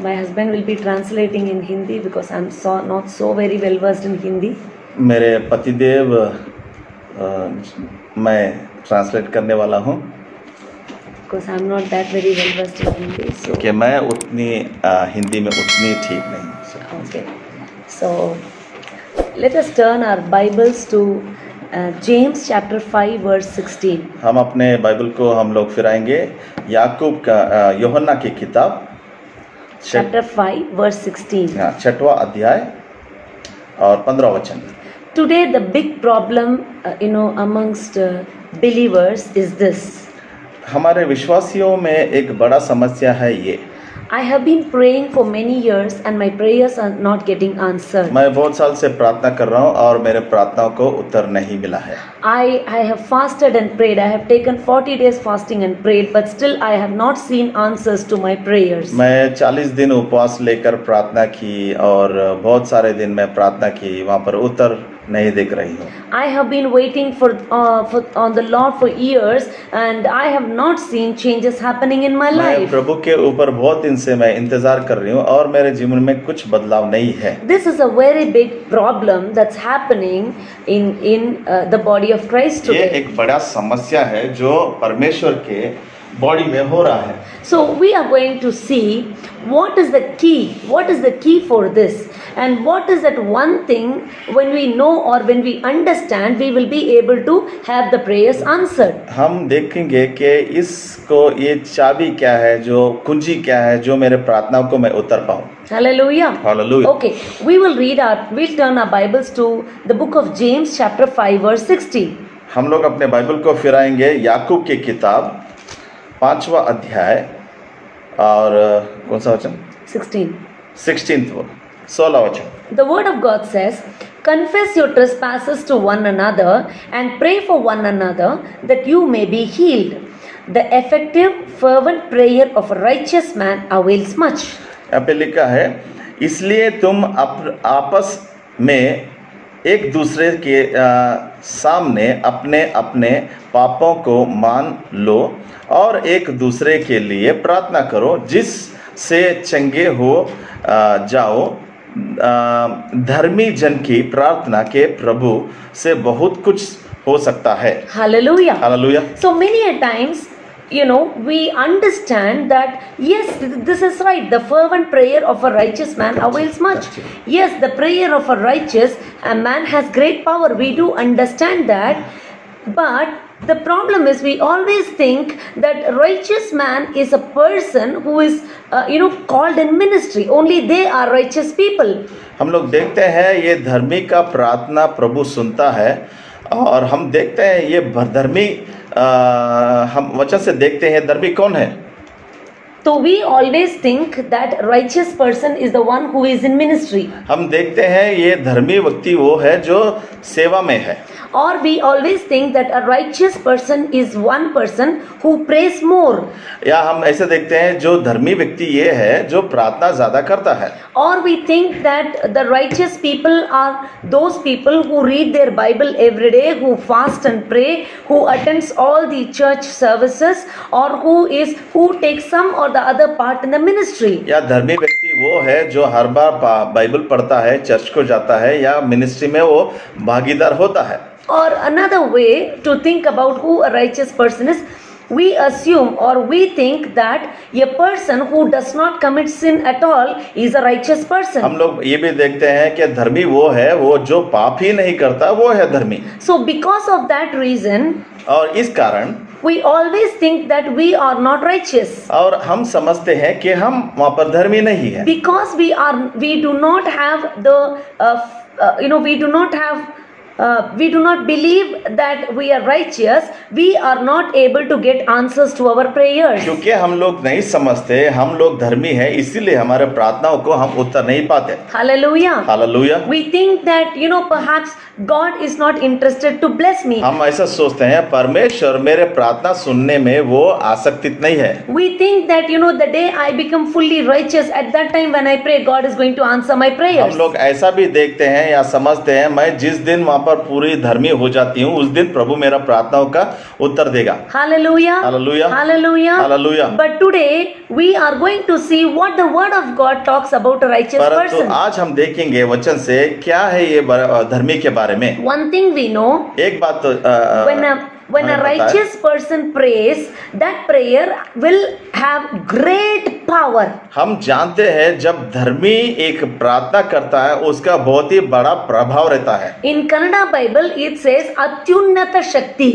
my husband will be translating in Hindi because I'm not so very well versed in Hindi. मेरे पतिदेव मैं translate करने वाला हूँ Because I'm not that very well versed in Hindi. So, क्योंकि मैं उतनी हिंदी में उतनी ठीक नहीं हूँ। okay. So let us turn our Bibles to James chapter 5 verse 16. हम अपने बाइबल को हम लोग फिराएंगे याकूब का यूहन्ना की किताब Chapter 5 verse 16. 6वां अध्याय और 15वां वचन। Today the big problem amongst believers is this. हमारे विश्वासियों में एक बड़ा समस्या है ये। I have been praying for many years and my prayers are not getting answered. मैं बहुत साल से प्रार्थना कर रहा हूँ और मेरे प्रार्थनाओं को उत्तर नहीं मिला है। I have fasted and prayed. I have taken 40 days fasting and prayed, but still I have not seen answers to my prayers. मैं 40 दिन उपवास लेकर प्रार्थना की और बहुत सारे दिन मैं प्रार्थना की, वहाँ पर उत्तर नहीं देख रही हूँ। I have been waiting on the Lord for years and I have not seen changes happening in my मैं life. प्रभु के ऊपर बहुत दिन से मैं इंतजार कर रही हूँ और मेरे जीवन में कुछ बदलाव नहीं है। This is a very big problem that's happening in the body of Christ ये today. एक बड़ा समस्या है जो परमेश्वर के बॉडी में हो रहा है। So we are going to see what is the key for this, and what is that one thing when we know or when we understand we will be able to have the prayers answered. हम देखेंगे कि इसको ये चाबी क्या है, जो कुंजी क्या है, जो मेरे प्रार्थनाओं को मैं उतर पाऊँ। Hallelujah. Hallelujah. Okay, we'll turn our Bibles to the book of James chapter 5 verse 16. हम लोग अपने बाइबल को फिराएंगे याकूब की किताब 5वां अध्याय और कौन सा वचन? 16वां वचन। The word of God says, confess your trespasses to one another and pray for one another that you may be healed. The effective fervent prayer of a righteous man avails much. यहाँ पे लिखा है, इसलिए तुम आपस में एक दूसरे के सामने अपने अपने पापों को मान लो और एक दूसरे के लिए प्रार्थना करो, जिससे चंगे हो जाओ। धर्मी जन की प्रार्थना के प्रभु से बहुत कुछ हो सकता है। Hallelujah. Hallelujah. So many a times, we understand that yes, this is right. The fervent prayer of a righteous man avails much. Yes, the prayer of a righteous man has great power. We do understand that. But the problem is we always think that righteous man is a person who is called in ministry. Only they are righteous people. हम लोग देखते हैं ये धर्मी का प्रार्थना प्रभु सुनता है और हम देखते हैं ये धर्मी हम वचन से देखते हैं धर्मी कौन है। So we always think that righteous person is the one who is in ministry. हम देखते हैं ये धर्मी व्यक्ति वो है जो सेवा में है। Or we always think that a righteous person is one person who prays more. या हम ऐसे देखते हैं जो धर्मी व्यक्ति ये है जो प्रार्थना ज्यादा करता है। Or we think that the righteous people are those people who read their Bible every day, who fast and pray, who attends all the church services, or who takes some or the other part in the ministry. या धर्मी व्यक्ति वो है जो हर बार Bible पढ़ता है, church को जाता है या मिनिस्ट्री में वो भागीदार होता है। Or another way to think about who a righteous person is, we assume or we think that a person who does not commit sin at all is a righteous person. हम लोग ये भी देखते हैं कि धर्मी वो है वो जो पाप ही नहीं करता वो है धर्मी। So because of that reason, और इस कारण we always think that we are not righteous. और हम समझते हैं कि हम वहाँ पर धर्मी नहीं है। Because we do not have we do not believe that we are righteous, we are not able to get answers to our prayers. क्योंकि हम लोग नहीं समझते हम लोग धर्मी हैं, इसीलिए हमारे प्रार्थनाओं को हम उत्तर नहीं पाते। Hallelujah. Hallelujah. We think that perhaps God is not interested to bless me. हम ऐसा सोचते हैं परमेश्वर मेरे प्रार्थना सुनने में वो आसक्तित नहीं है। We think that the day I become fully righteous, at that time when I pray, God is going to answer my prayers. हम लोग ऐसा भी देखते हैं या समझते हैं मैं जिस दिन वहाँ पर पूरी धर्मी हो जाती हूँ, उस दिन प्रभु मेरा प्रार्थनाओं का उत्तर देगा। Hallelujah. Hallelujah. Hallelujah. Hallelujah. But today we are going to see what the word of God talks about a righteous परंतु person. आज हम देखेंगे वचन से क्या है ये धर्मी के बारे में। One thing we know, एक बात तो when a हमें पता है। righteous person prays, that prayer will have great power. हम जानते हैं जब धर्मी एक प्रार्थना करता है उसका बहुत ही बड़ा प्रभाव रहता है। In Kannada Bible it says अत्युन्नत शक्ति.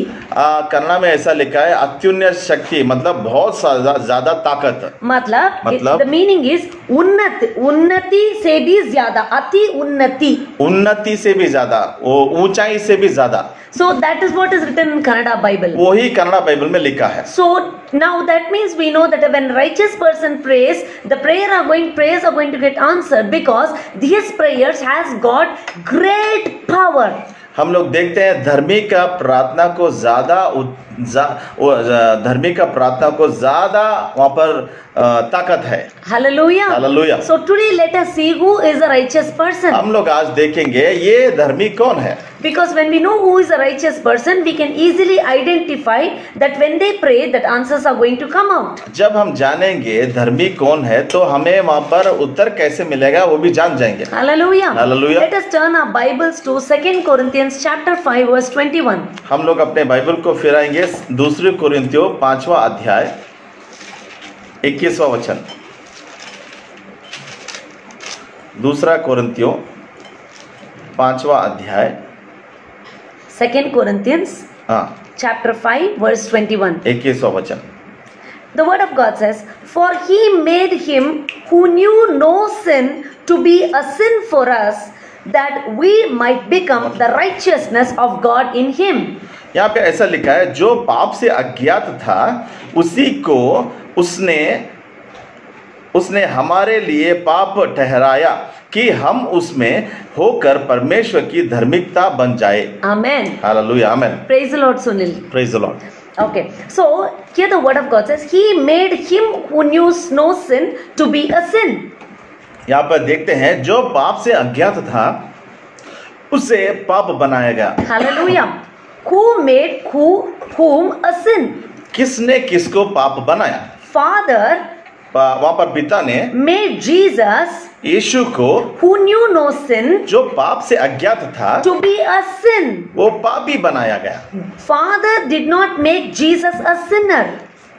कन्नड़ा में ऐसा लिखा है अत्युन्नत शक्ति, मतलब बहुत ज्यादा ताकत। मतलब the meaning is उन्नति से भी ज्यादा, अति उन्नति से भी ज्यादा, वो ऊंचाई से भी ज्यादा। So that is what is written in Kannada Bible. वही कन्नड़ा बाइबल में लिखा है। So now that means we know that when righteous person prays, the prayers are going to get answered because these prayers has got great power. हम लोग देखते हैं धर्मी का प्रार्थना को ज्यादा वहाँ पर ताकत है। Hallelujah. Hallelujah. So today let us see who is a righteous person. हम लोग आज देखेंगे ये धर्मी कौन है। Because when we know who is a righteous person, we can easily identify that when they pray, that answers are going to come out. जब हम जानेंगे धर्मी कौन है तो हमें वहाँ पर उत्तर कैसे मिलेगा वो भी जान जाएंगे। Hallelujah. Hallelujah. Let us turn our Bibles to 2 Corinthians chapter 5 verse 21. हम लोग अपने बाइबल को फिराएंगे 2 कोरिन्थियों 5वां अध्याय 21वां वचन। 2 कोरिन्थियों 5वां अध्याय 2 Corinthians chapter 5 verse 21. 21वां वचन। The word of God says, "For he made him who knew no sin to be a sin for us, that we might become the righteousness of God in him." यहाँ पे ऐसा लिखा है, जो पाप से अज्ञात था उसी को उसने हमारे लिए पाप ठहराया कि हम उसमें होकर परमेश्वर की धार्मिकता बन जाए। Amen. Hallelujah, amen. Praise the Lord, Sunil. Praise the Lord. Okay, so here the word of God says, "He made him who knew no sin to be a sin." यहाँ पर देखते हैं जो पाप से अज्ञात था उसे पाप बनाया गया। Hallelujah. Who made whom a sin? किसने किसको पाप बनाया? Father वहाँ पर पिता ने made Jesus यीशु को who knew no sin जो पाप से अज्ञात था to be a sin. वो पापी बनाया गया। Father did not make Jesus a sinner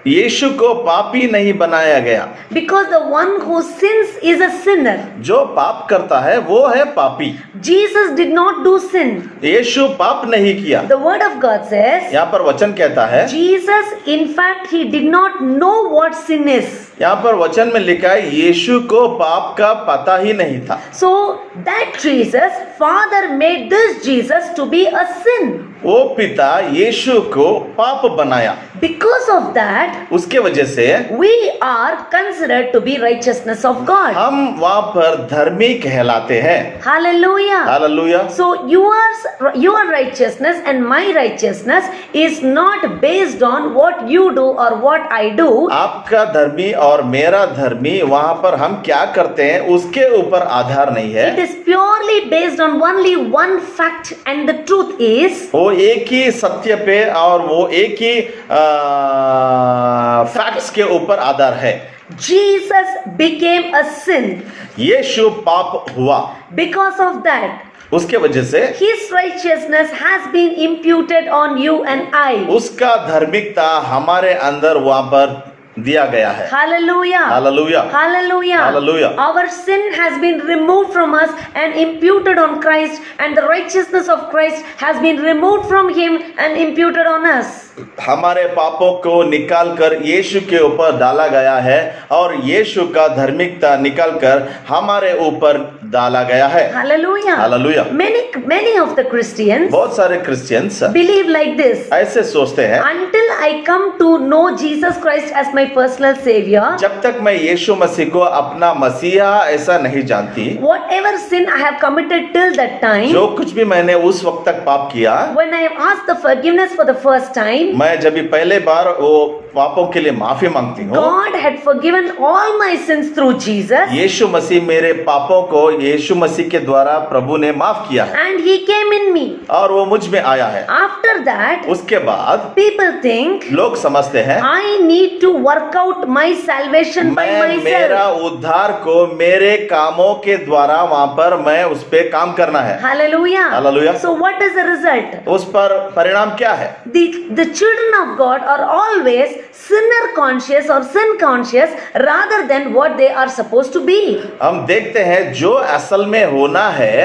यीशु को पापी नहीं बनाया गया, because the one who sins is a sinner. जो पाप करता है वो है पापी। Jesus did not do sin. यीशु पाप नहीं किया। The word of God says, यहाँ पर वचन कहता है, Jesus in fact he did not know what sin is. यहाँ पर वचन में लिखा है यीशु को पाप का पता ही नहीं था। So that Jesus, Father made this Jesus to be a sin. वो पिता यीशु को पाप बनाया। Because of that, उसके वजह से we are considered to be righteousness of God. हम वहाँ पर धर्मी कहलाते हैं। Hallelujah. Hallelujah. So your righteousness and my righteousness is not based on what you do or what I do. आपका धर्मी और मेरा धर्मी वहाँ पर हम क्या करते हैं उसके ऊपर आधार नहीं है। It is purely based on only one fact, and the truth is, वो एक ही सत्य पे और वो एक ही फैक्ट्स के ऊपर आधार है। Jesus became a sin. यीशु पाप हुआ। Because of that, उसके वजह से his righteousness has been imputed on you and I. उसका धार्मिकता हमारे अंदर वहाँ पर दिया गया है। Hallelujah. Hallelujah. Hallelujah. Hallelujah. Our sin has been removed from us and imputed on Christ, and the righteousness of Christ has been removed from him and imputed on us. हमारे पापों को निकालकर यीशु के ऊपर डाला गया है और यीशु का धार्मिकता निकालकर हमारे ऊपर डाला गया है। Hallelujah. Hallelujah. Many of the Christians बहुत सारे क्रिश्चियंस believe like this. ऐसे सोचते हैं, Until I come to know Jesus Christ as my personal savior, जब तक मैं यीशु मसीह को अपना मसीहा ऐसा नहीं जानती, whatever sin I have committed till that time, जो कुछ भी मैंने उस वक्त तक पाप किया, when I have asked the forgiveness for the first time, मैं जब भी पहले बार वो पापों के लिए माफी मांगती हूँ। God had forgiven all my sins through Jesus, यीशु मसीह मेरे पापों को यीशु मसीह के द्वारा प्रभु ने माफ किया है and He came in me. और वो मुझ में आया है। After that, उसके बाद people think लोग समझते हैं I need to work out my salvation by मैं मेरा myself. उद्धार को मेरे कामों के द्वारा वहां पर मैं उस पे काम करना है। Hallelujah. Hallelujah. So what is the result? उस पर परिणाम क्या है? The children of God are always sinner conscious or sin conscious rather than what they are supposed to be. हम देखते हैं जो असल में होना है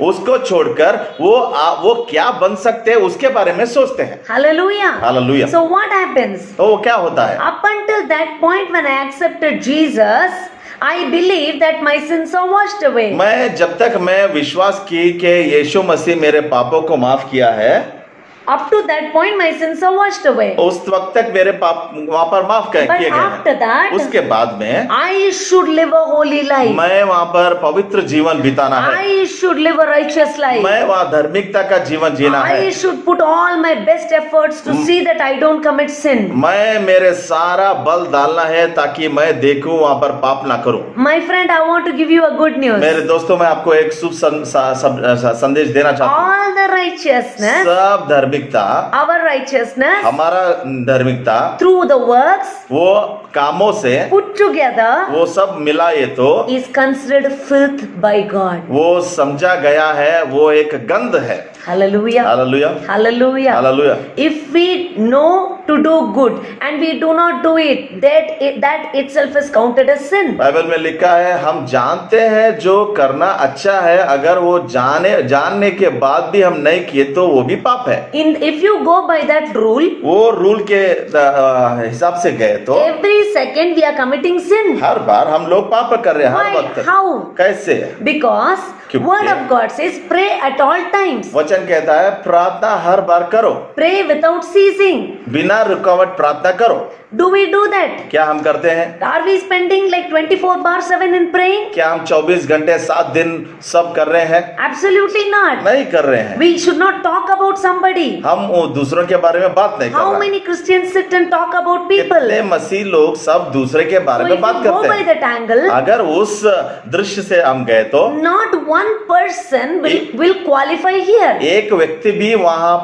उसको छोड़कर वो क्या बन सकते हैं उसके बारे में सोचते हैं। Hallelujah. Hallelujah. So what happens? तो वो क्या होता है? Up until that point when I accepted Jesus, I believe that my sins are washed away. मैं जब तक मैं विश्वास की कि यीशु मसीह मेरे पापों को माफ किया है, Up to that point my sins are washed away. उस वक्त तक मेरे पाप वहां पर माफ किए But गए after हैं। that, उसके बाद में I should live a holy life. मैं वहां पर पवित्र जीवन बिताना है। I should live a righteous life. मैं वहां धार्मिकता का जीवन जीना है। I should put all my best efforts to see that I don't commit sin. मैं मेरे सारा बल डालना है ताकि मैं देखूं वहां पर पाप ना करूं। My friend, I want to give you a good news. मेरे दोस्तों, मैं आपको एक शुभ संदेश देना चाहता हूं। All the righteousness, सब धार्मिकता, our righteousness, हमारा धार्मिकता through the works वो कामों से put together वो सब मिलाए तो is considered filth by God. वो समझा गया है वो एक गंध है। Hallelujah. Hallelujah, Hallelujah. Hallelujah. If we know to do good and we do not do it, that itself is counted as sin. Bible में लिखा है हम जानते हैं जो करना अच्छा है, अगर वो जानने के बाद भी हम नहीं किए तो वो भी पाप है। If you go by that rule, वो रूल के हिसाब से गए तो every second we are committing sin. हर बार हम लोग पाप कर रहे हैं हर Why? वक्त। How? कैसे? Because क्योंकि- Word of God says pray at all times. वचन कहता है प्रार्थना हर बार करो, Pray without ceasing. बिना रुकावट प्रार्थना करो। Do we do that? क्या हम करते हैं? Are we spending like 24/7 in praying? क्या हम 24 घंटे 7 दिन सब कर रहे हैं? Absolutely not. नहीं कर रहे हैं। We should not talk about somebody. हम वो दूसरों के बारे में बात नहीं कर How रहे। many Christians sit and talk about people? कितने मसीह लोग सब दूसरे के बारे So में if बात you go करते by हैं। that angle, अगर उस दृश्य से हम गए तो not one person will qualify here. एक व्यक्ति भी वहां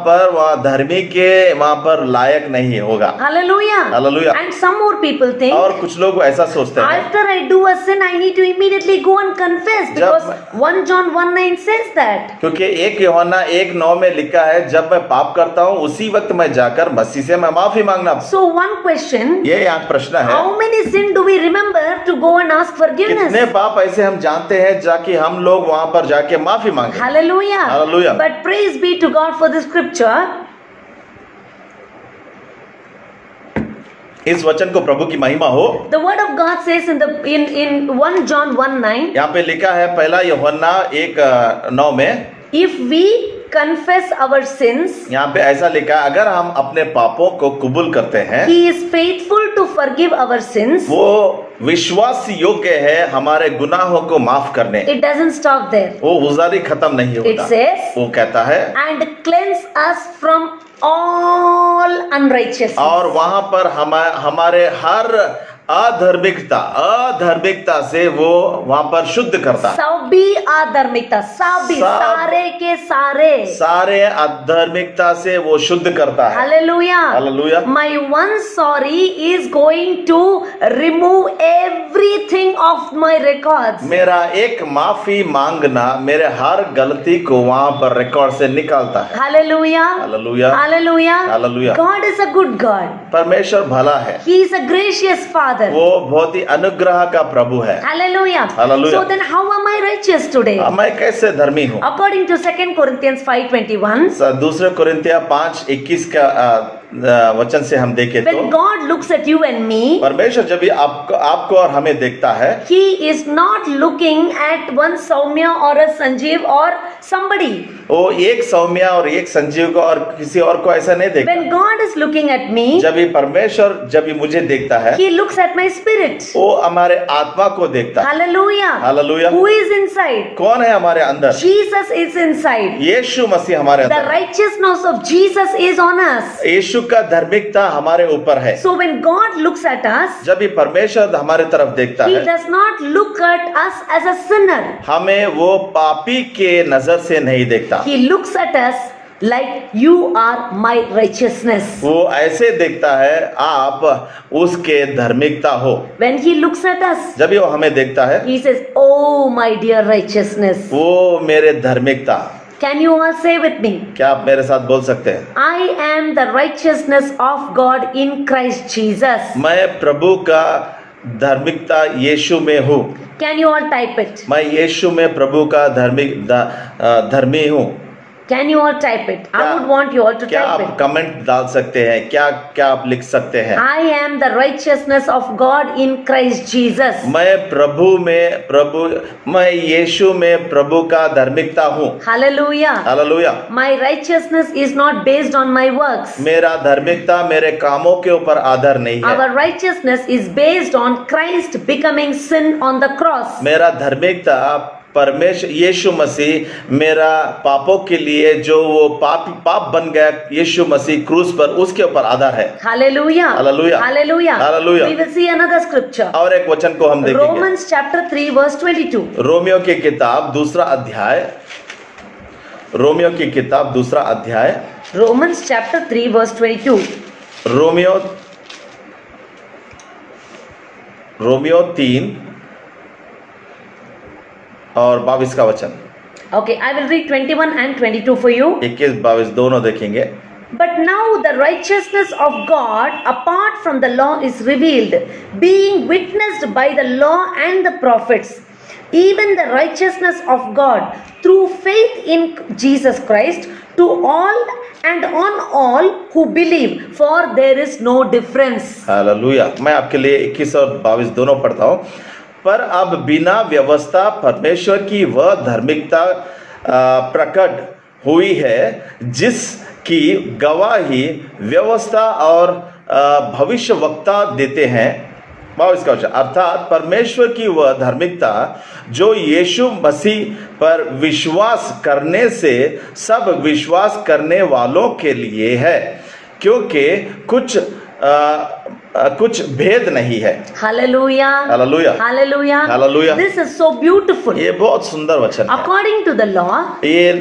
धर्मी के वहां पर लायक नहीं होगा। Hallelujah. Hallelujah. And some more people think, और कुछ लोग ऐसा सोचते हैं after I do a sin, I need to immediately go and confess, because 1 John 1:9 says that. क्योंकि 1 यूहन्ना 1:9 में लिखा है जब मैं पाप करता हूँ उसी वक्त मैं जाकर मसीह से मैं माफी मांगना। So one question, ये यहाँ प्रश्न है, how many sin do we remember to go and ask forgiveness? कितने पाप ऐसे हम जानते हैं जाके हम लोग वहां पर जाके माफी मांगे। Hallelujah. Hallelujah. But praise be to God for the scripture. इस वचन को प्रभु की महिमा हो। The word of God says in 1 John 1:9, यहाँ पे लिखा है 1 यूहन्ना 1:9 में, if we confess our sins, यहाँ पे ऐसा लिखा है अगर हम अपने पापों को कबूल करते हैं He is faithful to forgive our sins. वो विश्वास योग्य है हमारे गुनाहों को माफ करने। It doesn't stop there. वो उजारी खत्म नहीं It होता। says, वो कहता है and cleanse us from all unrighteousness. और वहां पर हमारे हर अधार्मिकता से वो वहां पर शुद्ध करता है। सभी अधार्मिकता, सारे के सारे अधार्मिकता से वो शुद्ध करता है। Hallelujah. Hallelujah. My one sorry is going to remove everything of my records. मेरा एक माफी मांगना मेरे हर गलती को वहां पर रिकॉर्ड से निकालता है। Hallelujah. Hallelujah. Hallelujah. Hallelujah. God is a good God. परमेश्वर भला है, He is a gracious Father. वो बहुत ही अनुग्रह का प्रभु है। Hallelujah. Hallelujah. So then how am I righteous today? मैं कैसे धर्मी हूँ? According to 2 Corinthians 5:21, 2 कोरिन्थिया 5:21 का वचन से हम देखें तो when God looks at you and me, परमेश्वर जब भी आपको और हमें देखता है, He is not looking at one Soumya or a Sanjeev or somebody. वो एक सौम्या और एक संजीव को और किसी और को ऐसा नहीं देखता। When God is looking at me, जब भी परमेश्वर जब भी मुझे देखता है, He looks at my spirit. वो हमारे आत्मा को देखता है। Hallelujah. Hallelujah. Who is inside? कौन है हमारे अंदर? Jesus is inside. यीशु मसीह हमारे The अंदर। righteousness of Jesus is on us. यीशु यीशु का धार्मिकता हमारे ऊपर है। So when God looks at us, जब भी परमेश्वर हमारे तरफ देखता He है, does not look at us as a sinner. हमें वो पापी के नजर से नहीं देखता, He looks at us like you are my righteousness. वो ऐसे देखता है आप उसके धार्मिकता हो। When He looks at us, जब वो हमें देखता है, He says, "Oh my dear righteousness." वो मेरे धार्मिकता। Can you all say with me? क्या आप मेरे साथ बोल सकते हैं? I am the righteousness of God in Christ Jesus. मैं प्रभु का धार्मिकता यीशु में हूँ। Can you all type it? मैं यीशु में प्रभु का धर्मी हूँ। Can you all type it? I would want you all to क्या type आप it. कमेंट डाल सकते हैं? क्या क्या आप लिख सकते हैं? I am the righteousness of God in Christ Jesus. मैं यीशु में प्रभु का धार्मिकता हूँ। Hallelujah. Hallelujah. My righteousness is not based on my works. मेरा धार्मिकता मेरे कामों के ऊपर आधार नहीं है। Our righteousness is based on Christ becoming sin on the cross. मेरा धार्मिकता परमेश्वर यीशु मसीह मेरा पापों के लिए जो वो पाप बन गया यीशु मसीह क्रूस पर, उसके ऊपर आधार है। Hallelujah. Hallelujah. Hallelujah. Hallelujah. We will see another scripture. और एक वचन को हम देखेंगे। Romans chapter 3 verse 22. रोमियो की किताब दूसरा अध्याय, रोमियो की किताब दूसरा अध्याय, Romans chapter 3 verse 22. रोमियो 3 और 22 का वचन। Okay, I will read 21 and 22 for you. 21-22 दोनों देखेंगे। But now the righteousness of God apart from the law is revealed, being witnessed by the law and the prophets, even the righteousness of God through faith in Jesus Christ to all and on all who believe, for there is no difference. Hallelujah. मैं आपके लिए 21 और 22 दोनों पढ़ता हूँ। पर अब बिना व्यवस्था परमेश्वर की वह धार्मिकता प्रकट हुई है जिसकी गवाही व्यवस्था और भविष्यवक्ता देते हैं। इसका अर्थात परमेश्वर की वह धार्मिकता जो यीशु मसीह पर विश्वास करने से सब विश्वास करने वालों के लिए है, क्योंकि कुछ भेद नहीं है। Hallelujah. Hallelujah. Hallelujah. Hallelujah. This is so beautiful. ये बहुत सुंदर वचन है। According to the law, ये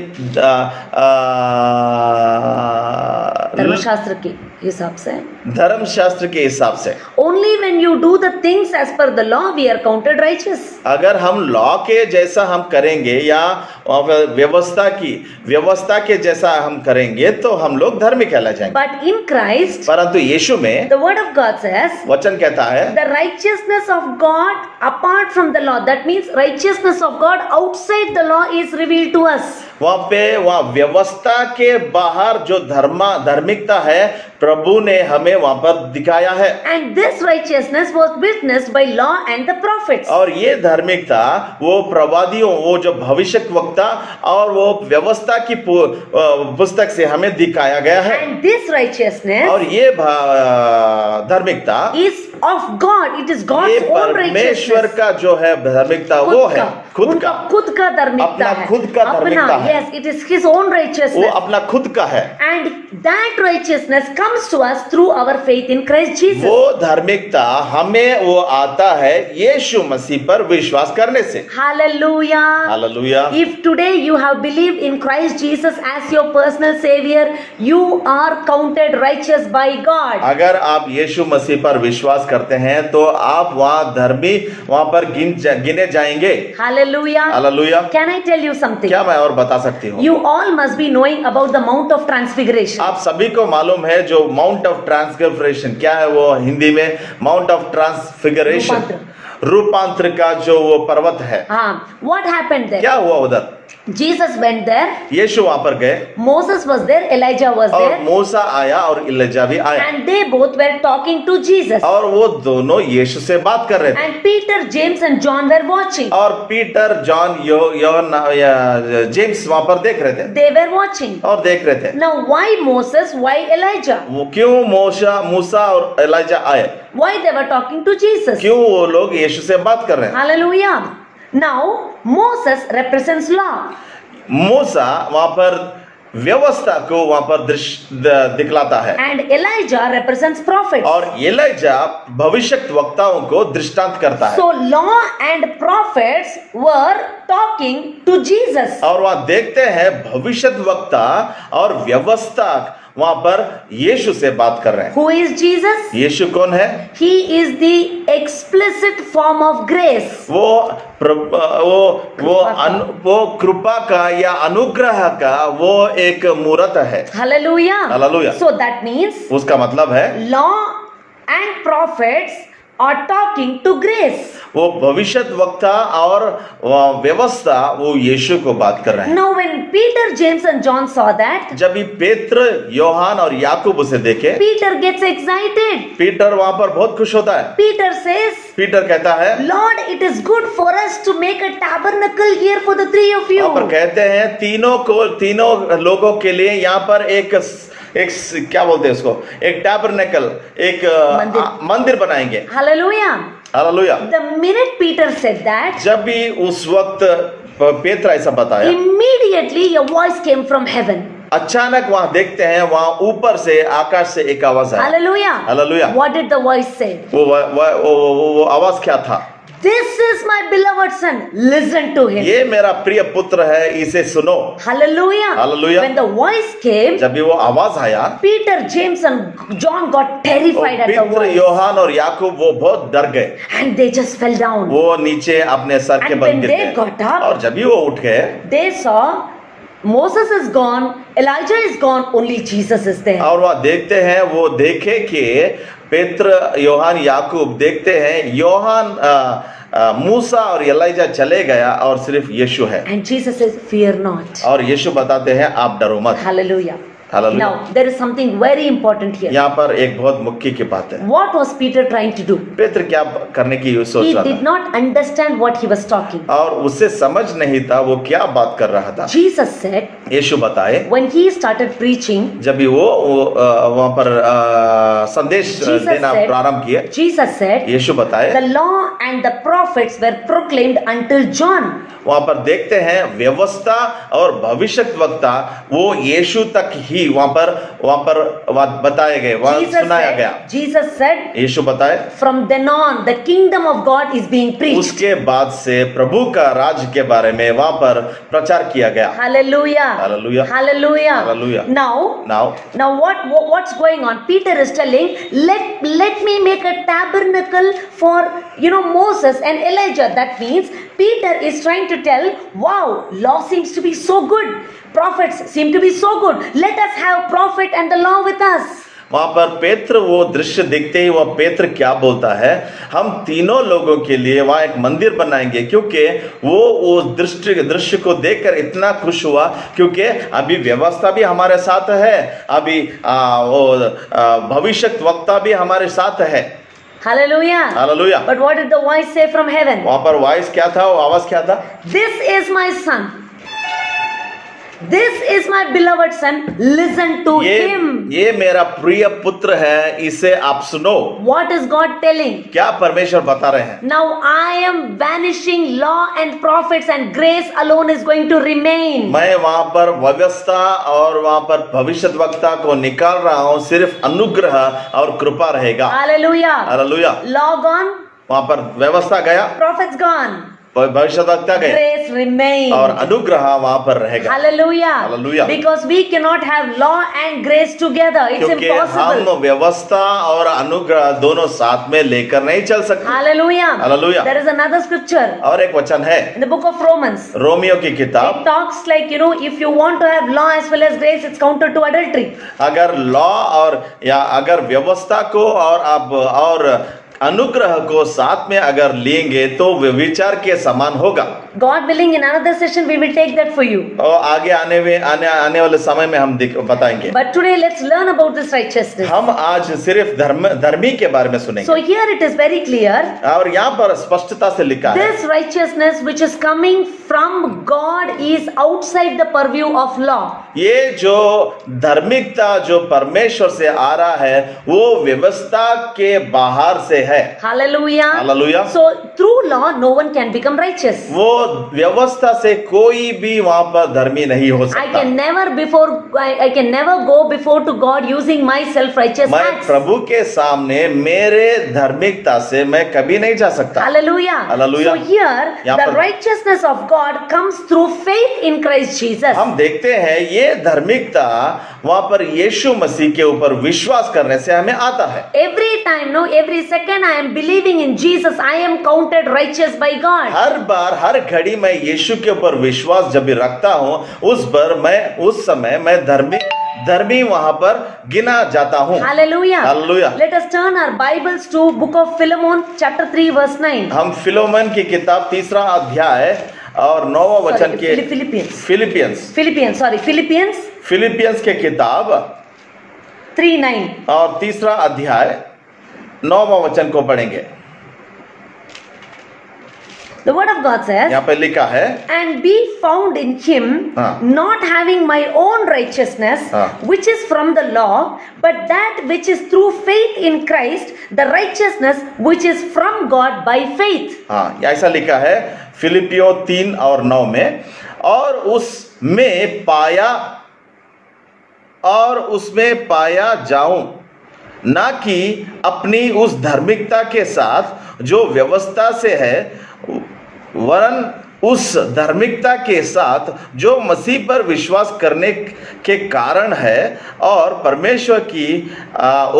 धर्मशास्त्र के हिसाब से, धर्मशास्त्र के हिसाब से only when you do the things as per the law we are counted righteous. अगर हम लॉ के जैसा हम करेंगे या व्यवस्था के जैसा हम करेंगे तो हम लोग धर्मी कहला जाएंगे। But in Christ, परंतु यीशु में the word of God says, वचन कहता है the righteousness of God apart from the law, that means righteousness of God outside the law is revealed to us. वहाँ व्यवस्था के बाहर जो धार्मिकता है प्रभु ने हमें वहां पर दिखाया है। And this righteousness was witnessed by law and the prophets. और ये धार्मिकता वो प्रवादियों, वो जो भविष्यवक्ता और वो व्यवस्था की पुस्तक से हमें दिखाया गया है। And this righteousness, और ये धार्मिकता is of God. It is God's own परमेश्वर righteousness. का जो है धार्मिकता वो है खुद का धार्मिकता है, खुद का धार्मिकता है। Yes, it is His own righteousness. वो अपना खुद का है। And that righteousness comes to us through our faith in Christ Jesus. वो धार्मिकता हमें वो आता है यीशु मसीह पर विश्वास करने से। Hallelujah. Hallelujah. If today you have believed in Christ Jesus as your personal savior, you are counted righteous by God. अगर आप यीशु मसीह पर विश्वास करते हैं तो आप वहाँ धर्मी वहाँ पर गिने जाएंगे। Hallelujah. Hallelujah. Can I tell you something? क्या मैं और बता सकती हूँ? You all must be knowing about the Mount of Transfiguration. आप सभी को मालूम है जो माउंट ऑफ ट्रांसफिगरेशन क्या है, वो हिंदी में माउंट ऑफ ट्रांसफिगरेशन, रूपांतर का जो वो पर्वत है। हाँ, what happened there? क्या हुआ उधर? Jesus went there. यीशु वहां पर गए। Moses was there. Elijah was और there. मूसा आया और एलिजा भी आया। And they both were talking to Jesus. और वो दोनों यीशु से बात कर रहे थे। And Peter, James and John were watching. और पीटर, जॉन, जेम्स वहां पर देख रहे थे। They were watching. और देख रहे थे। Now why Moses? Why Elijah? वो क्यों मूसा और एलिजा आए? Why they were talking to Jesus? क्यों वो लोग यीशु से बात कर रहे हैं? Hallelujah. Now Moses represents law. मूसा वहां पर व्यवस्था को वहां पर दिखलाता है, And Elijah represents prophets. और एलिजा भविष्यत वक्ताओं को दृष्टांत करता है। So law and prophets were talking to Jesus. और वहां देखते हैं भविष्यत वक्ता और व्यवस्था वहां पर यीशु से बात कर रहे हैं। Who is Jesus? यीशु कौन है? He is the explicit form of grace. वो कृपा का या अनुग्रह का वो एक मूर्त है। Hallelujah. Hallelujah. So that means उसका मतलब है law and prophets are talking to grace. वो भविष्यत वक्ता और व्यवस्था वो यीशु को बात कर रहे हैं। Now when Peter, James and John saw that, जब ये पेत्र, योहान और याकूब उसे देखे, Peter gets excited. पीटर वहां पर बहुत खुश होता है। Peter says, पीटर कहता है, Lord, it is good for us to make a tabernacle here for the three of वहां पर you. कहते हैं तीनों लोगों के लिए यहाँ पर एक क्या बोलते हैं उसको, एक टैबरनेकल, एक मंदिर बनाएंगे। Hallelujah. Hallelujah. The minute Peter said that, जब भी उस वक्त पेत्र ऐसा बताया, immediately a voice came from heaven. अचानक वहां देखते हैं वहां ऊपर से आकाश से एक आवाज आई। Hallelujah. Hallelujah. What did the voice say? वो आवाज क्या था? This is my beloved son. Listen to him. ये मेरा प्रिय पुत्र है, इसे सुनो। Hallelujah. Hallelujah. When the voice came, जब भी वो आवाज आया, Peter, James and John got terrified at the पीतर, voice. योहान और याकूब वो बहुत डर गए। And they just fell down. वो नीचे अपने सर के And बल when गिर they गए। got up, और जब भी वो उठ गए, they saw Moses is gone, Elijah is gone, only Jesus is there. और वह देखते हैं, वो देखे कि पेत्र, योहान, याकूब, देखते हैं योहान, मूसा और एलिजा चले गया और सिर्फ यीशु है। And Jesus says, fear not. और यीशु बताते हैं आप डरो मत। Hallelujah. Hallelujah. Now, there is something very important here. यहाँ पर एक बहुत मुख्य की बात है। What was Peter trying to do? पेत्र क्या करने की सोच He रहा did था, not understand what he was talking. और उसे समझ नहीं था वो क्या बात कर रहा था। Jesus said, यीशु बताए, when he started preaching, जब भी वो वहां पर संदेश देना प्रारंभ किए, Jesus said, यीशु बताए, the law and the prophets were proclaimed until John. वहां पर देखते हैं व्यवस्था और भविष्यद्वक्ता वो यीशु तक ही वहां पर बताए गए, वहां सुनाया गया। Jesus said, यीशु बताए, from then on the kingdom of God is being preached. उसके बाद से प्रभु का राज्य के बारे में वहां पर प्रचार किया गया। Hallelujah. Hallelujah. Hallelujah. Hallelujah. Now what's going on? Peter is telling, let me make a tabernacle for Moses and Elijah. That means Peter is trying to tell, wow, law seems to be so good, prophets seem to be so good, let us have prophet and the law with us. वहां पर पेत्र वो दृश्य देखते ही वह पेत्र क्या बोलता है, हम तीनों लोगों के लिए वहां एक मंदिर बनाएंगे, क्योंकि वो दृश्य को देखकर इतना खुश हुआ, क्योंकि अभी व्यवस्था भी हमारे साथ है, अभी भविष्यत वक्ता भी हमारे साथ है। Hallelujah. Hallelujah. But what did the voice say from heaven? वहां पर वॉइस क्या था, वो आवाज क्या था? This is my son. This is my beloved son. Listen to him. ये मेरा प्रिय पुत्र है, इसे आप सुनो। What is God telling? क्या परमेश्वर बता रहे हैं? Now I am vanishing law and prophets and grace alone is going to remain. मैं वहां पर व्यवस्था और वहां पर भविष्यद्वक्ता को निकाल रहा हूं, सिर्फ अनुग्रह और कृपा रहेगा। Hallelujah. हालेलुया। Law gone. वहां पर व्यवस्था गया, Prophets gone. भविष्यद्वक्ता गए, Grace remains. और अनुग्रह वहां पर रहेगा। Hallelujah. Hallelujah. Because we cannot have law and grace together. It's क्योंकि impossible. हम व्यवस्था और अनुग्रह दोनों साथ में लेकर नहीं चल सकते। Hallelujah. Hallelujah. There is another scripture और एक वचन है in the book of Romans. Romeo की किताब, It talks like, if you want to have law as well as grace, it's counter to adultery. अगर लॉ और या अगर व्यवस्था को और अनुग्रह को साथ में अगर लेंगे तो व्यभिचार के समान होगा। God willing, in another session we will take that for you. और आगे आने वाले समय में हम बताएंगे। But today let's learn about this righteousness. हम आज सिर्फ धर्मी के बारे में सुनेंगे। So here it is very clear. और यहाँ पर स्पष्टता से लिखा है, This righteousness which is coming from God is outside the purview of law. ये जो धार्मिकता जो परमेश्वर से आ रहा है वो व्यवस्था के बाहर से है। Hallelujah. Hallelujah. So through law no one can become righteous. वो व्यवस्था से कोई भी वहां पर धर्मी नहीं हो I सकता। can never go before to God using my self-righteous मैं acts. प्रभु के सामने मेरे धार्मिकता से मैं कभी नहीं जा सकता। Hallelujah. Hallelujah. So here यहाँ the पर- righteousness of God comes through faith in Christ Jesus. हम देखते हैं ये धार्मिकता वहां पर यीशु मसीह के ऊपर विश्वास करने से हमें आता है। Every second I am believing in Jesus, I am counted righteous by God. हर बार हर घड़ी मैं यीशु के ऊपर विश्वास जब भी रखता हूँ उस समय मैं धर्मी वहां पर गिना जाता हूँ। Hallelujah. Hallelujah. Let us turn our Bibles to book of Philemon chapter 3 verse 9. हम फिलोमन की किताब 3 अध्याय और 9वां वचन के फिलिपियंस के किताब 3:9 और 3 अध्याय 9वां वचन को पढ़ेंगे। The word of God says, यहाँ पे लिखा है and be found in him, हाँ। not having my own righteousness, हाँ। which is from the law, but that which is through faith in Christ, the righteousness which is from God by faith. हाँ, ऐसा लिखा है फिलिपियों 3 और 9 में, और उसमें पाया जाऊं, ना कि अपनी उस धार्मिकता के साथ जो व्यवस्था से है, वरन उस धार्मिकता के साथ जो मसीह पर विश्वास करने के कारण है और परमेश्वर की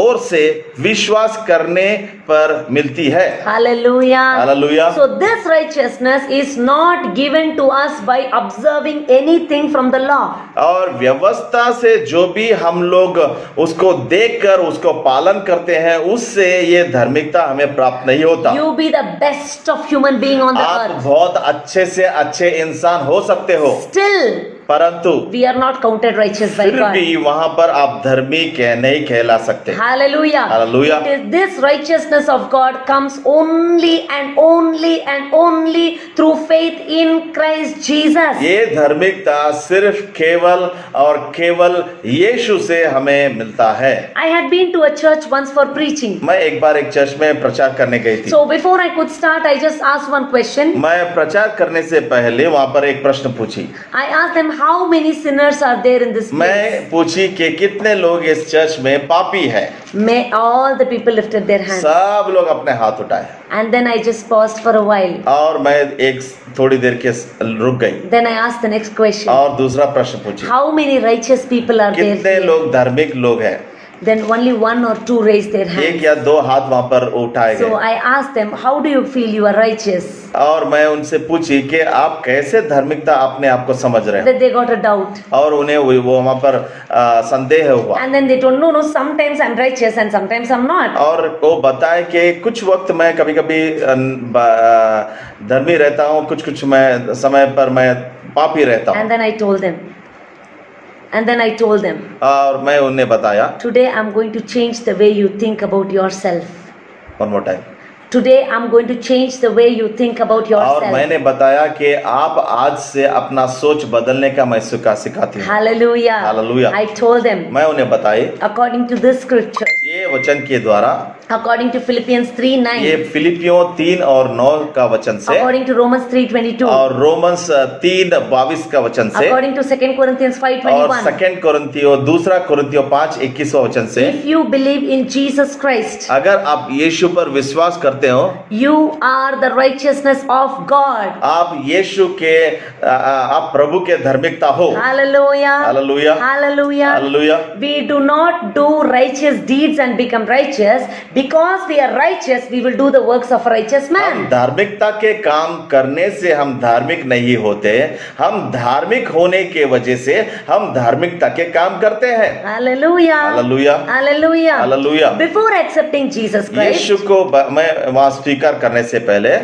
ओर से विश्वास करने पर मिलती है। Hallelujah. Hallelujah. So this righteousness is not given to us by observing anything from the law. और व्यवस्था से जो भी हम लोग उसको देखकर उसको पालन करते हैं, उससे ये धार्मिकता हमें प्राप्त नहीं होता। You be the best of human being on the आप earth. बहुत अच्छे से अच्छे इंसान हो सकते हो, Still, परंतु we are not counted righteous by फिर God. भी वहां पर आप धर्मी नहीं कहला सकते। Hallelujah. Hallelujah. It is this righteousness of God comes only and only and only through faith in Christ Jesus. ये धार्मिकता सिर्फ केवल और केवल यीशु से हमें मिलता है। I had been to a church once for preaching. मैं एक बार एक चर्च में प्रचार करने गई थी। So before I could start, I just asked one question. मैं प्रचार करने से पहले वहां पर एक प्रश्न पूछी। I asked them how many sinners are there in this place. मैं पूछी कि कितने लोग इस चर्च में पापी है। All the people lifted their hands. सब लोग अपने हाथ उठाए। And then I just paused for a while. और मैं एक थोड़ी देर के रुक गई। Then I asked the next question. और दूसरा प्रश्न पूछी, How many righteous people are there कितने here? लोग धार्मिक लोग हैं? Then only 1 or 2 raised their hands. 1 या 2 हाथ वहां पर उठाए So गए। I asked them, how do you feel you are righteous? और मैं उनसे पूछी कि आप कैसे धार्मिकता अपने आप को समझ रहे That they got a doubt. हो, और उन्हें वो वहां पर संदेह हुआ। And then they told, no, sometimes I'm righteous and sometimes I'm not. और वो बताए कि कुछ वक्त मैं कभी कभी धर्मी रहता हूँ, कुछ मैं समय पर मैं पापी रहता हूँ। And then I told them, और मैं उन्हें बताया, today I'm going to change the way you think about yourself. one more time. Today I'm going to change the way you think about और yourself. मैंने बताया कि आप आज से अपना सोच बदलने का मैं सिखाती हूँ। Hallelujah. Hallelujah. I told them, मैं उन्हें बताई according to this scripture, ये वचन के द्वारा, according to Philippians 3:9, ये फिलिपियों 3 और 9 का वचन से, according to Romans 3:22, और रोमन्स 3:22 का वचन से, according to 2 Corinthians और 5:21. 2 कोरिन्थियों 5:21 वचन से, If you believe in Jesus Christ, अगर आप यीशु पर विश्वास करते हो, you are the righteousness of God. आप यीशु के आप प्रभु के धार्मिकता हो। Hallelujah. Hallelujah. Hallelujah. Hallelujah. We do not do righteous deeds and become righteous. Because we are righteous, we will do the works of a righteous man. हम धार्मिकता के काम करने से हम धार्मिक नहीं होते, हम धार्मिक होने के वजह से हम धार्मिकता के काम करते हैं। Hallelujah. Hallelujah. Hallelujah. Hallelujah. Before accepting Jesus Christ, यीशु को मैं वहां स्वीकार करने से पहले,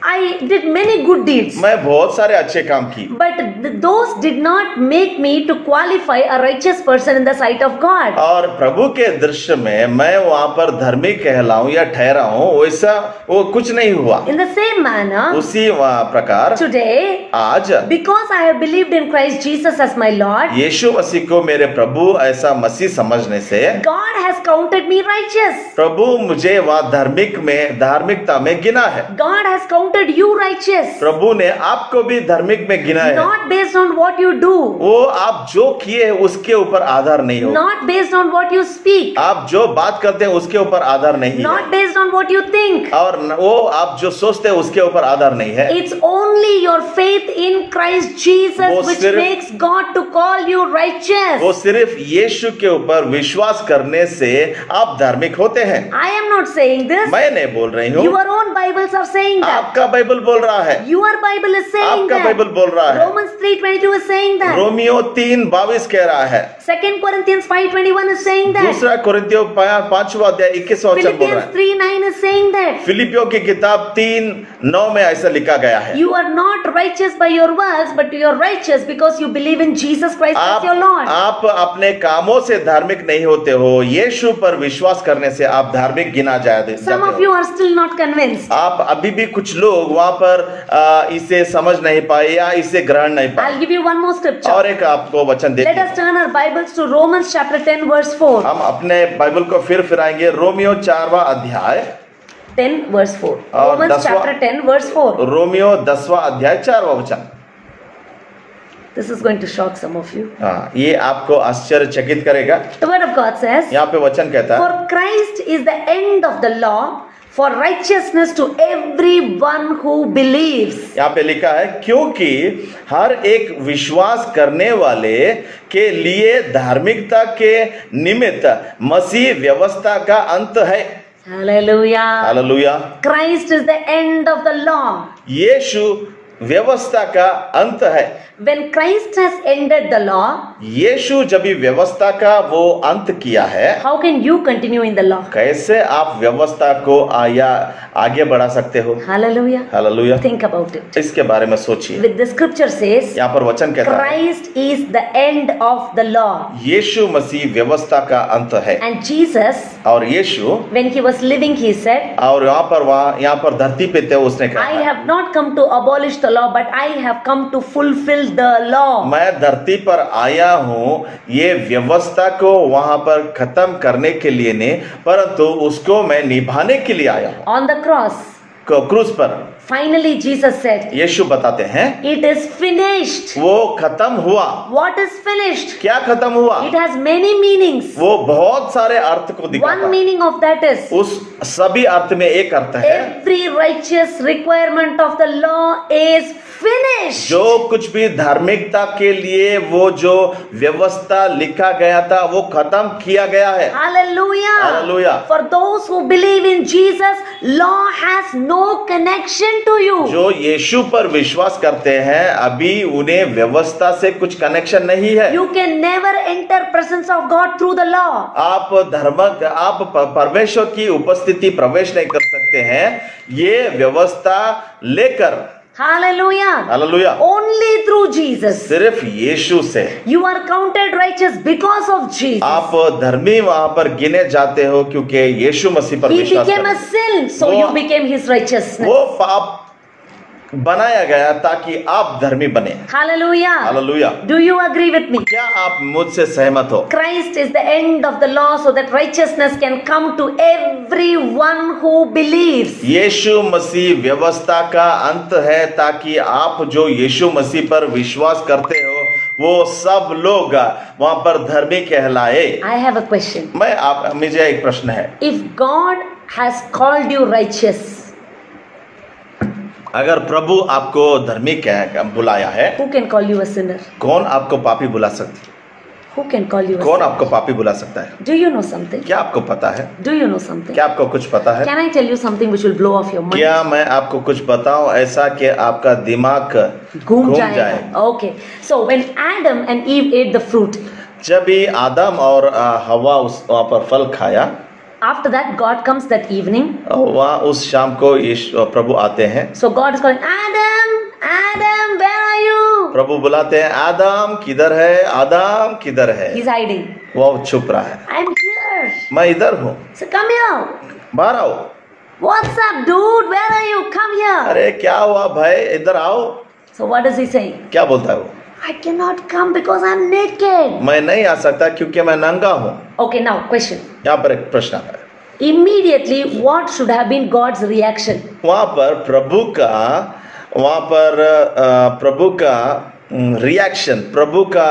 I did many good deeds, मैं बहुत सारे अच्छे काम की, but those did not make me to qualify a righteous person in the sight of God. और प्रभु के दृश्य में मैं वहां पर धर्मी कहलाऊं या ठहरा हूं, वैसा वो कुछ नहीं हुआ। In the same manner, उसी प्रकार today, आज because I have believed in Christ Jesus as my Lord, यीशु मसीह को मेरे प्रभु ऐसा मसीह समझने से God has counted me righteous. प्रभु मुझे वह धार्मिकता में गिना है। God has counted you righteous, प्रभु ने आपको भी धार्मिक में गिना है। not based on what you do, वो आप जो किए उसके ऊपर आधार नहीं हो, not based on what you speak, आप जो बात करते हैं उसके ऊपर आधार नहीं है, not based on what you think. और वो आप जो सोचते हैं उसके ऊपर आधार नहीं है। It's only your faith in Christ Jesus वो which सिर्फ- makes God to call you वो righteous. सिर्फ यीशु के ऊपर विश्वास करने से आप धार्मिक होते हैं। I am not saying this. मैं नहीं बोल रही हूँ, Your own Bibles are saying that. आपका बाइबल बोल रहा है, Your Bible is saying आपका that. बाइबल बोल रहा है। Romans 3:22 is saying that. Romeo 3:22 कह रहा है। 2 Corinthians 5:21 is saying that. दूसरा कोरिन्थियों 5वां अध्याय 21वां वचन बोल रहा Philippians है। 3:9 is saying that. फिलिपियों की किताब 3:9 में ऐसा लिखा गया है, You are not righteous by your works, but you are righteous because you believe in Jesus Christ as your Lord. आप अपने कामों से धार्मिक नहीं होते हो, यीशु पर विश्वास करने से आप धार्मिक गिना जाते Some of हो। you are still not convinced. आप अभी भी कुछ लोग वहां पर इसे समझ नहीं पाए या इसे ग्रहण नहीं पाए। I'll give you one more scripture. और एक आपको वचन Let देखिए, us turn our Bibles to Romans chapter 10 verse 4. हम अपने बाइबल को फिर फिराएंगे रोमियो 4वां अध्याय 10 verse 4. और Romans 10वां chapter 10 verse 4. रोमियो 10वां अध्याय 4वां वचन। This is going to shock some of you. हाँ, ये आपको आश्चर्यचकित करेगा। The word of God says, यहाँ पे वचन कहता है, For Christ is the end of the law for righteousness to everyone who believes. यहाँ पे लिखा है, क्योंकि हर एक विश्वास करने वाले के लिए धार्मिकता के निमित्त मसीह व्यवस्था का अंत है। Hallelujah. Hallelujah. Christ is the end of the law. यीशु व्यवस्था का अंत है। When Christ has ended the law, यीशु जब भी व्यवस्था का वो अंत किया है, how can you continue in the law? कैसे आप व्यवस्था को आगे बढ़ा सकते हो? Hallelujah. Hallelujah. Think about it. इसके बारे में सोचिए। With the scripture says, यहाँ पर वचन कहता है, Christ is the end of the law. यीशु मसीह व्यवस्था का अंत है। And Jesus, और यीशु when he was living, he said, और यहाँ पर धरती पे थे, उसने I कहा, have not come to abolish the law, but I have come to fulfill the law. मैं धरती पर आया हूँ ये व्यवस्था को वहां पर खत्म करने के लिए नहीं, परंतु उसको मैं निभाने के लिए आया हूँ। On the cross, क्रूस पर finally Jesus said, यीशु बताते हैं, it is finished. वो खत्म हुआ। What is finished? क्या खत्म हुआ? It has many meanings. वो बहुत सारे अर्थ को दिखाता One है। meaning of that is, उस सभी अर्थ में एक अर्थ है, every righteous requirement of the law is finished. जो कुछ भी धार्मिकता के लिए वो जो व्यवस्था लिखा गया था वो खत्म किया गया है। Hallelujah. Hallelujah. For those who believe in Jesus, law has no connection to you. जो यीशु पर विश्वास करते हैं अभी उन्हें व्यवस्था से कुछ कनेक्शन नहीं है। You can never enter presence of God through the law. आप परमेश्वर की उपस्थिति प्रवेश नहीं कर सकते हैं ये व्यवस्था लेकर। Hallelujah. Hallelujah. Only through Jesus. सिर्फ यीशु से You are counted righteous because of Jesus. आप धर्मी वहां पर गिने जाते हो क्योंकि यीशु मसीह पर He विश्वास became a करते sin, so वो- you became his righteousness. वो पाप बनाया गया ताकि आप धर्मी बने। Hallelujah. Hallelujah. Do you agree with me? क्या आप मुझसे सहमत हो? Christ is the end of the law so that righteousness can come to everyone who believes. यीशु मसीह व्यवस्था का अंत है ताकि आप जो यीशु मसीह पर विश्वास करते हो वो सब लोग वहां पर धर्मी कहलाए। I have a question. मुझे एक प्रश्न है, If God has called you righteous, अगर प्रभु आपको धर्मी बुलाया है, who can call you a sinner? कौन आपको पापी बुला सकता है? Who can call you a कौन sinner? आपको पापी बुला सकता है? Do you know something? क्या आपको पता है? Do you know something? क्या आपको कुछ पता है? Can I tell you something which will blow off your mind? क्या मैं आपको कुछ बताऊं ऐसा कि आपका दिमाग घूम जाएगा. Okay. So when Adam and Eve ate the fruit, जब भी आदम और हवा वहां पर फल खाया, After that, God comes that evening. वहाँ उस शाम को प्रभु आते हैं। So God is calling, Adam, Adam, where are you? प्रभु बुलाते हैं, आदम किधर है, आदम किधर है। He's hiding. वो छुप रहा है। I'm here. मैं इधर हूँ, So come here. बाहर आओ। What's up, dude? Where are you? Come here. अरे क्या हुआ भाई, इधर आओ। So what does he say? क्या बोलता है वो? I cannot come because I'm naked. मैं नहीं आ सकता क्योंकि मैं नंगा हूँ। Okay, now question. यहाँ पर एक प्रश्न आता है। Immediately, what should have been God's reaction? वहाँ पर प्रभु का रिएक्शन, प्रभु का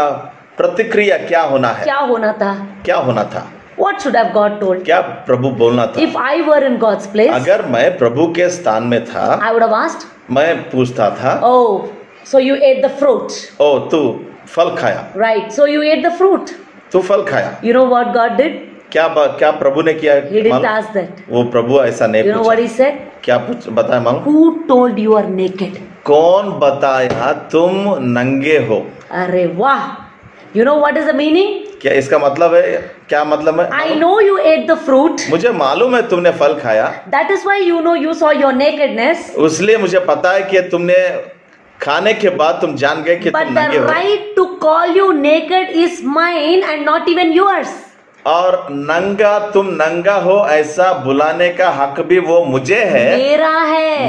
प्रतिक्रिया क्या होना है? क्या होना था? क्या होना था? What should have God told? क्या प्रभु बोलना था? If I were in God's place, अगर मैं प्रभु के स्थान में था, I would have asked, मैं पूछता था, oh, so you ate the fruit. ओ तू फल खाया, Right, so you ate the fruit. तू फल खाया। You know what God did? क्या प्रभु ने किया? He didn't मालूम? ask that. वो प्रभु ऐसा नहीं You know what पूछा। he said? क्या बताया मालूम? Who told you are naked? कौन बताया तुम नंगे हो? अरे वाह! You know what is the meaning? क्या इसका मतलब है? क्या मतलब है? I know you ate the fruit. मुझे मालूम है तुमने फल खाया, That is why you know you saw your nakedness. इसलिए मुझे पता है कि तुमने खाने के बाद तुम जान गए कि But तुम the नंगे हो। right to call you naked is mine and not even yours. और नंगा, तुम नंगा हो ऐसा बुलाने का हक भी वो मुझे है,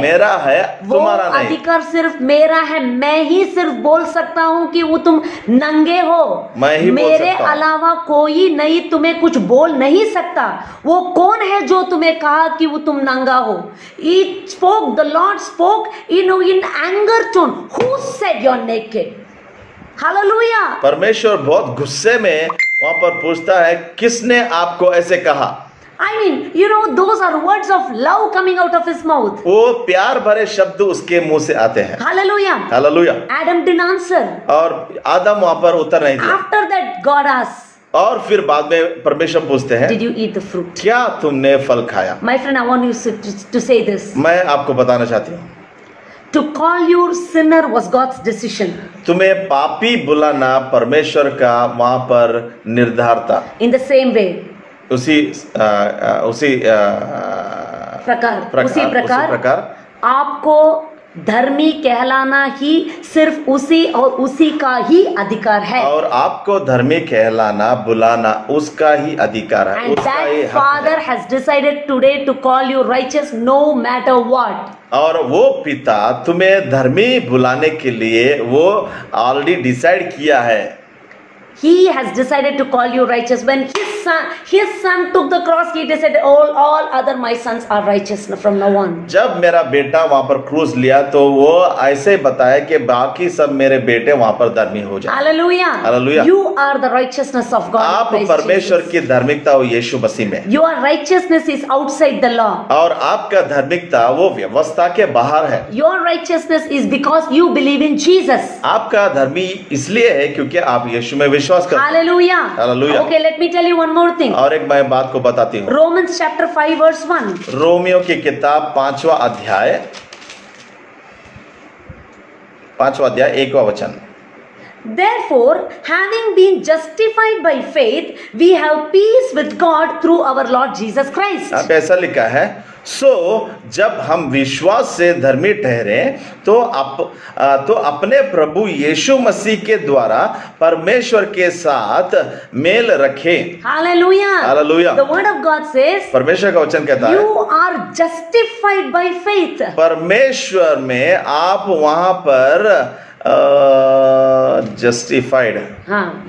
मेरा है, वो तुम्हारा नहीं। अधिकार सिर्फ मेरा है। मैं ही सिर्फ बोल सकता हूँ कि वो तुम नंगे हो। मैं ही बोल मेरे सकता हूँ। अलावा कोई नहीं तुम्हें कुछ बोल नहीं सकता। वो कौन है जो तुम्हें कहा कि वो तुम नंगा हो? The Lord spoke in anger tone. Who said you're naked? Hallelujah. परमेश्वर बहुत गुस्से में वहां पर पूछता है, किसने आपको ऐसे कहा? I mean, those are words of love coming out of his mouth. वो प्यार भरे शब्द उसके मुंह से आते हैं। Hallelujah. Hallelujah. Adam didn't answer. और आदम वहां पर उत्तर नहीं दिया। After that, God asks, और फिर बाद में परमेश्वर पूछते हैं, Did you eat the fruit? क्या तुमने फल खाया? My friend, I want you to say this. मैं आपको बताना चाहती हूँ, To call you sinner was God's decision. तुम्हें पापी बुलाना परमेश्वर का वहां पर निर्धार था। In the same way, उसी प्रकार आपको धर्मी कहलाना ही सिर्फ उसी और उसी का ही अधिकार है। और आपको धर्मी कहलाना, बुलाना उसका ही अधिकार है, And उसका ही that हक Father है। has decided today to call you righteous no matter what. और वो पिता तुम्हें धर्मी बुलाने के लिए वो ऑलरेडी डिसाइड किया है। He has decided to call you righteous. When his son took the cross, he said, all other my sons are righteous from now on. जब मेरा बेटा वहां पर क्रूस लिया तो वो ऐसे बताया कि बाकी सब मेरे बेटे वहां पर धर्मी हो जाए। Hallelujah. Hallelujah. You are the righteousness of God. आप in Christ परमेश्वर Jesus. की धार्मिकता हो यीशु मसीह में। Your righteousness is outside the law. और आपका धार्मिकता वो व्यवस्था के बाहर है। Your righteousness is because you believe in Jesus. आपका धर्मी इसलिए है क्योंकि आप यीशु में विश्वास करते हैं। Hallelujah. Hallelujah. Okay, let me tell you one more thing. और एक मैं बात को बताती हूँ। Romans chapter 5 verse 1. रोमियो की किताब 5वां अध्याय 1वां वचन। Therefore, having been justified by faith, we have peace with God through our Lord Jesus Christ. अब ऐसा लिखा है, जब हम विश्वास से धर्मी ठहरे तो अपने प्रभु यीशु मसीह के द्वारा परमेश्वर के साथ मेल रखें। Hallelujah. Hallelujah. The word of God says, परमेश्वर का वचन कहता है, you are justified by faith. परमेश्वर में आप वहां पर justified,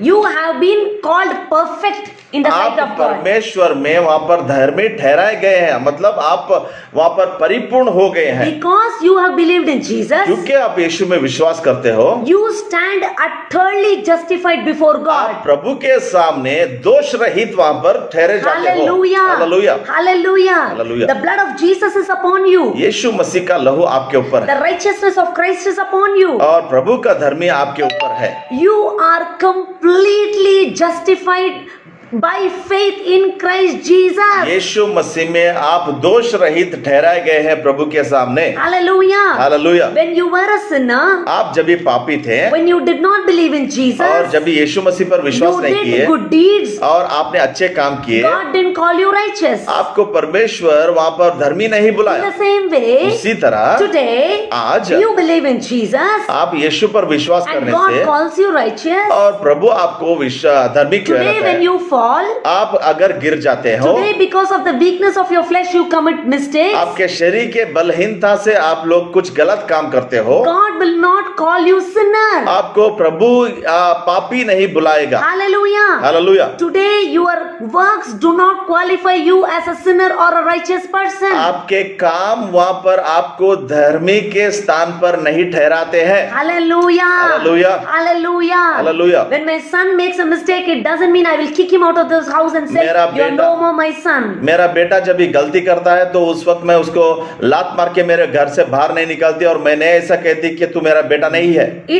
you have been called perfect in the sight आप of God. परमेश्वर में वहां पर धर्मी ठहराए गए हैं, मतलब आप वहां पर परिपूर्ण हो गए हैं। Because you have believed in Jesus, क्योंकि आप यीशु में विश्वास करते हो, you stand utterly justified before God. आप प्रभु के सामने दोष रहित वहां पर ठहरे जाते हो। Hallelujah. Hallelujah. Hallelujah. Hallelujah. The blood of Jesus is upon you. यीशु मसीह का लहू आपके ऊपर है The righteousness of Christ is upon you. और प्रभु का धर्मी आपके ऊपर है। You are completely justified by faith in Christ Jesus. यीशु मसीह में आप दोष रहित ठहराए गए हैं प्रभु के सामने। Hallelujah. Hallelujah. When you were a sinner, आप जब भी पापी थे when you did not believe in और Jesus, जब भी यीशु मसीह पर विश्वास you नहीं did किए good deeds, और आपने अच्छे काम किए, God didn't call you righteous. आपको परमेश्वर वहां पर धर्मी नहीं In बुलाया। the same way, उसी तरह today, आज you believe in Jesus आप यीशु पर विश्वास and करने God से calls you righteous. और प्रभु आपको धर्मी Today कहता when है। you fall, आप अगर गिर जाते हो, today because of the weakness of your flesh you commit mistakes, आपके शरीर के बलहीनता से आप लोग कुछ गलत काम करते हो, God will not call you sinner. आपको प्रभु पापी नहीं बुलाएगा। Hallelujah. Hallelujah. Today your works do not qualify you as a sinner or a righteous person. आपके काम वहां पर आपको धर्मी के स्थान पर नहीं ठहराते हैं। Hallelujah. Hallelujah. Hallelujah. Hallelujah. When my son makes a mistake, it doesn't mean I will kick him out of this house and say, मेरा you are बेटा- no more my son. मेरा बेटा जब भी गलती करता है तो उस वक्त मैं उसको लात मार के मेरे घर से बाहर नहीं निकालती और मैं नहीं ऐसा कहती कि तू मेरा बेटा नहीं है। It